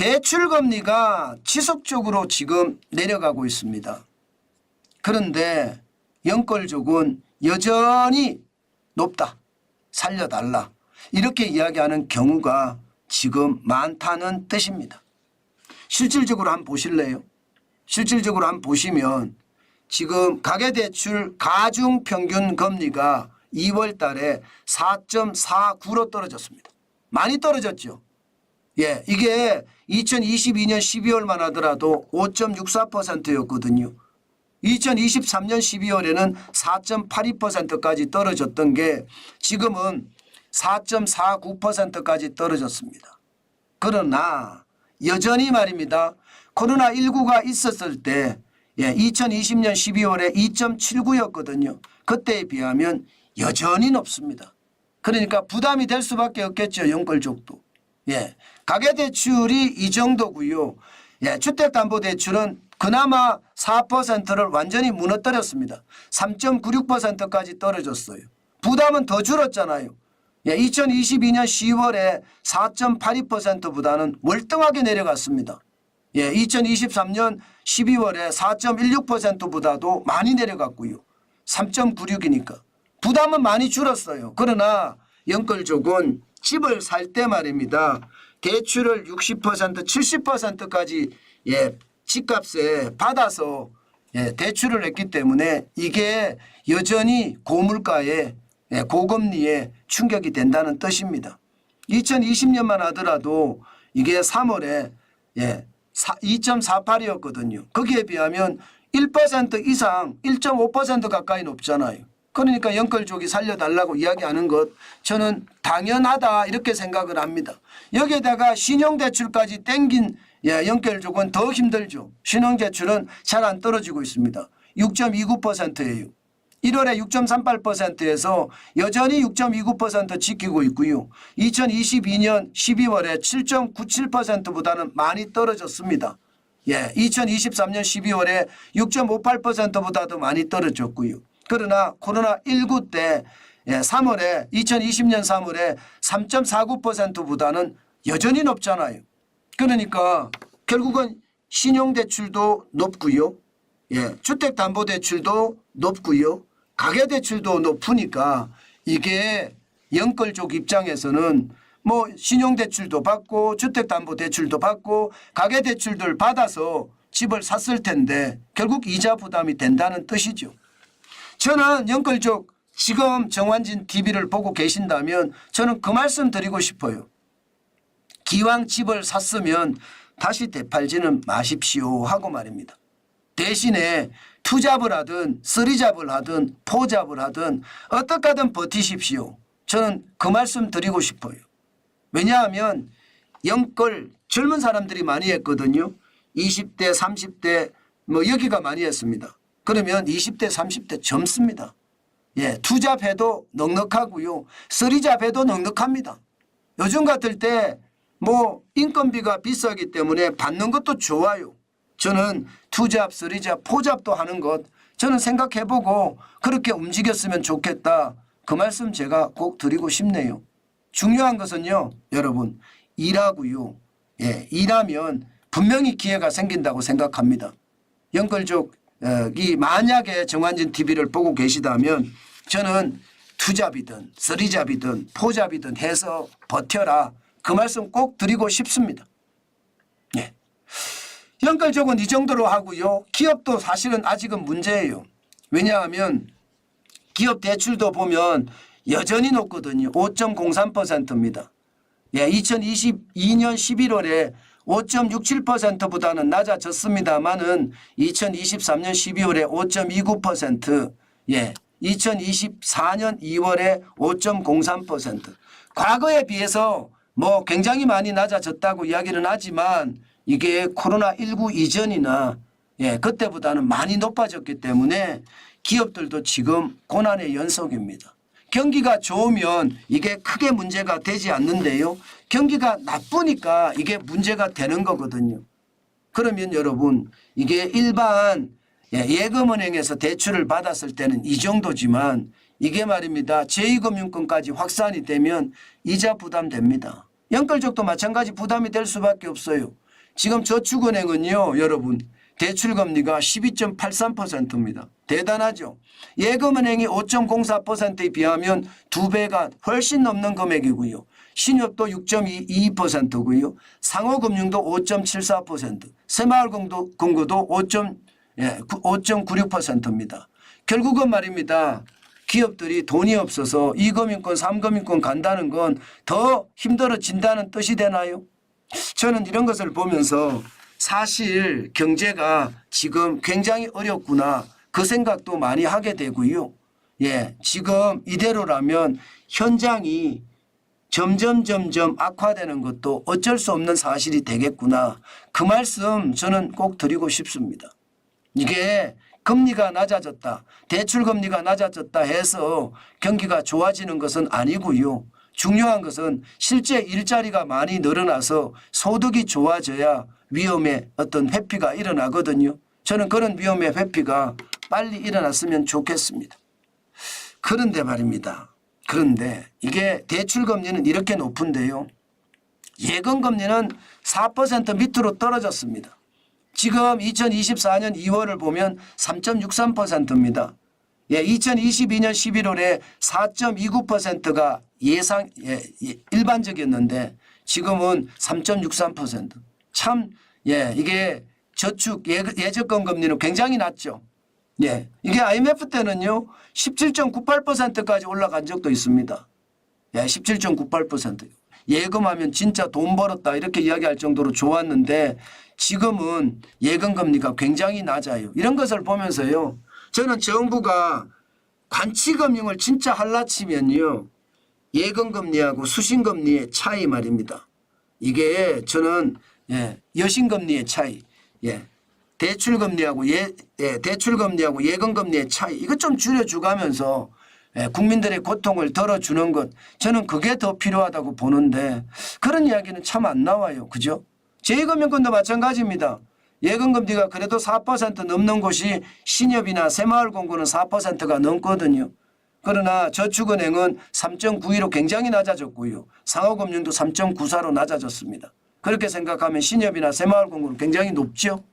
대출금리가 지속적으로 지금 내려가고 있습니다. 그런데 영끌족은 여전히 높다, 살려달라, 이렇게 이야기하는 경우가 지금 많다는 뜻입니다. 실질적으로 한번 보실래요? 실질적으로 한번 보시면 지금 가계대출 가중평균 금리가 2월 달에 4.49로 떨어졌습니다. 많이 떨어졌죠. 예, 이게 2022년 12월만 하더라도 5.64%였거든요. 2023년 12월에는 4.82%까지 떨어졌던 게 지금은 4.49%까지 떨어졌습니다. 그러나 여전히 말입니다. 코로나19가 있었을 때 2020년 12월에 2.79였거든요. 그때에 비하면 여전히 높습니다. 그러니까 부담이 될 수밖에 없겠죠. 영끌족도. 예, 가계대출이 이 정도고요. 예, 주택담보대출은 그나마 4%를 완전히 무너뜨렸습니다. 3.96%까지 떨어졌어요. 부담은 더 줄었잖아요. 예, 2022년 10월에 4.82%보다는 월등하게 내려갔습니다. 예, 2023년 12월에 4.16%보다도 많이 내려갔고요. 3.96이니까 부담은 많이 줄었어요. 그러나 영끌족은 집을 살 때 말입니다. 대출을 60% 70%까지 집값에 받아서 대출을 했기 때문에 이게 여전히 고물가에 고금리에 충격이 된다는 뜻입니다. 2020년만 하더라도 이게 3월에 2.48이었거든요. 거기에 비하면 1% 이상 1.5% 가까이 높잖아요. 그러니까 영끌족이 살려달라고 이야기하는 것 저는 당연하다 이렇게 생각을 합니다. 여기에다가 신용대출까지 땡긴 영끌족은 더 힘들죠. 신용대출은 잘 안 떨어지고 있습니다. 6.29%예요. 1월에 6.38%에서 여전히 6.29% 지키고 있고요. 2022년 12월에 7.97%보다는 많이 떨어졌습니다. 2023년 12월에 6.58%보다도 많이 떨어졌고요. 그러나 코로나19 때 3월에 2020년 3월에 3.49%보다는 여전히 높잖아요. 그러니까 결국은 신용대출도 높고요. 주택담보대출도 높고요. 가계대출도 높으니까 이게 영끌족 입장에서는 뭐 신용대출도 받고 주택담보대출도 받고 가계대출들 받아서 집을 샀을 텐데 결국 이자 부담이 된다는 뜻이죠. 저는 영끌족 지금 정환진 TV를 보고 계신다면 저는 그 말씀 드리고 싶어요. 기왕 집을 샀으면 다시 되팔지는 마십시오 하고 말입니다. 대신에 투잡을 하든 쓰리잡을 하든 포잡을 하든 어떻게 하든 버티십시오. 저는 그 말씀 드리고 싶어요. 왜냐하면 영끌 젊은 사람들이 많이 했거든요. 20대 30대 뭐 여기가 많이 했습니다. 그러면 20대 30대 젊습니다. 투잡해도 넉넉하고요. 쓰리잡해도 넉넉합니다. 요즘 같을 때 뭐 인건비가 비싸기 때문에 받는 것도 좋아요. 저는 투잡, 쓰리잡, 포잡도 하는 것 저는 생각해보고 그렇게 움직였으면 좋겠다. 그 말씀 제가 꼭 드리고 싶네요. 중요한 것은요. 여러분 일하고요. 일하면 분명히 기회가 생긴다고 생각합니다. 영끌족이 만약에 정환진 TV를 보고 계시다면 저는 투잡이든 쓰리잡이든 포잡이든 해서 버텨라. 그 말씀 꼭 드리고 싶습니다. 영끌족은 이 정도로 하고요. 기업도 사실은 아직은 문제예요. 왜냐하면 기업 대출도 보면 여전히 높거든요. 5.03%입니다. 2022년 11월에 5.67%보다는 낮아졌습니다만은 2023년 12월에 5.29%, 2024년 2월에 5.03%. 과거에 비해서 뭐 굉장히 많이 낮아졌다고 이야기는 하지만 이게 코로나19 이전이나 그때보다는 많이 높아졌기 때문에 기업들도 지금 고난의 연속입니다. 경기가 좋으면 이게 크게 문제가 되지 않는데요. 경기가 나쁘니까 이게 문제가 되는 거거든요. 그러면 여러분 이게 일반 예금은행에서 대출을 받았을 때는 이 정도지만 이게 말입니다. 제2금융권까지 확산이 되면 이자 부담됩니다. 영끌족도 마찬가지 부담이 될 수밖에 없어요. 지금 저축은행은요 여러분 대출금리가 12.83%입니다. 대단하죠. 예금은행이 5.04%에 비하면 2배가 훨씬 넘는 금액이고요. 신협도 6.22%고요. 상호금융도 5.74%, 새마을금고도 5.96%입니다. 결국은 말입니다. 기업들이 돈이 없어서 2금융권, 3금융권 간다는 건 더 힘들어진다는 뜻이 되나요? 저는 이런 것을 보면서 사실 경제가 지금 굉장히 어렵구나 그 생각도 많이 하게 되고요. 예, 지금 이대로라면 현장이 점점 악화되는 것도 어쩔 수 없는 사실이 되겠구나. 그 말씀 저는 꼭 드리고 싶습니다. 이게 금리가 낮아졌다, 대출금리가 낮아졌다 해서 경기가 좋아지는 것은 아니고요. 중요한 것은 실제 일자리가 많이 늘어나서 소득이 좋아져야 위험의 어떤 회피가 일어나거든요. 저는 그런 위험의 회피가 빨리 일어났으면 좋겠습니다. 그런데 말입니다. 그런데 이게 대출금리는 이렇게 높은데요. 예금금리는 4% 밑으로 떨어졌습니다. 지금 2024년 2월을 보면 3.63%입니다. 예, 2022년 11월에 4.29%가 일반적이었는데 지금은 3.63%. 참, 예, 이게 저축 예적금 금리는 굉장히 낮죠. 예, 이게 IMF 때는요, 17.98%까지 올라간 적도 있습니다. 예, 17.98%. 예금하면 진짜 돈 벌었다 이렇게 이야기할 정도로 좋았는데 지금은 예금 금리가 굉장히 낮아요. 이런 것을 보면서요. 저는 정부가 관치금융을 진짜 할라치면요. 예금금리하고 수신금리의 차이 말입니다. 이게 저는 여신금리의 차이, 대출금리하고 대출금리하고 예금금리의 차이 이것 좀 줄여주가면서 국민들의 고통을 덜어주는 것 저는 그게 더 필요하다고 보는데 그런 이야기는 참 안 나와요. 그죠? 제2금융권도 마찬가지입니다. 예금금리가 그래도 4% 넘는 곳이 신협이나 새마을금고는 4%가 넘거든요. 그러나 저축은행은 3.92로 굉장히 낮아졌고요. 상호금융도 3.94로 낮아졌습니다. 그렇게 생각하면 신협이나 새마을금고는 굉장히 높죠.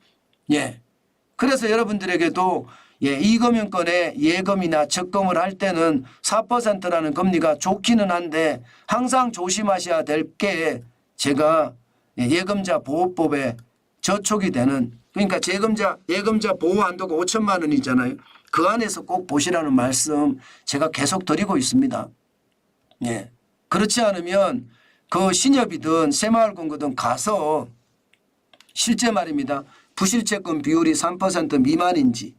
예. 그래서 여러분들에게도 이금융권에 예금이나 적금을 할 때는 4%라는 금리가 좋기는 한데 항상 조심하셔야 될 게 제가 예금자 보호법에 저촉이 되는 그러니까 예금자 보호 한도가 5천만 원이잖아요. 그 안에서 꼭 보시라는 말씀 제가 계속 드리고 있습니다. 예. 그렇지 않으면 그 신협이든 새마을금고든 가서 실제 말입니다. 부실채권 비율이 3% 미만인지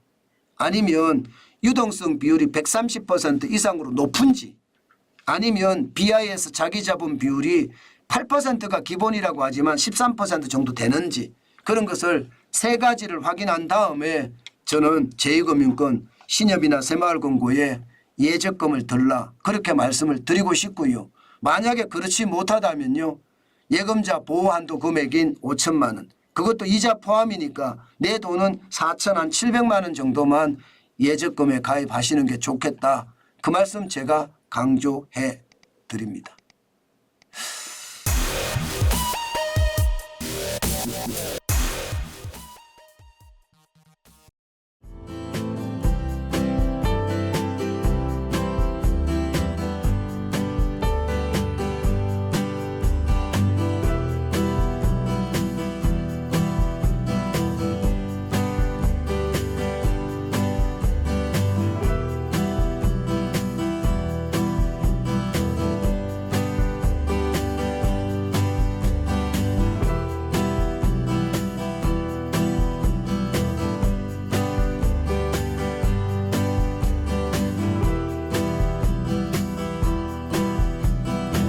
아니면 유동성 비율이 130% 이상으로 높은지 아니면 BIS 자기자본 비율이 8%가 기본이라고 하지만 13% 정도 되는지 그런 것을 세 가지를 확인한 다음에 저는 제2금융권 신협이나 새마을금고에 예적금을 들라 그렇게 말씀을 드리고 싶고요. 만약에 그렇지 못하다면요. 예금자 보호한도 금액인 5천만 원 그것도 이자 포함이니까 내 돈은 4,700만 원 정도만 예적금에 가입하시는 게 좋겠다. 그 말씀 제가 강조해 드립니다.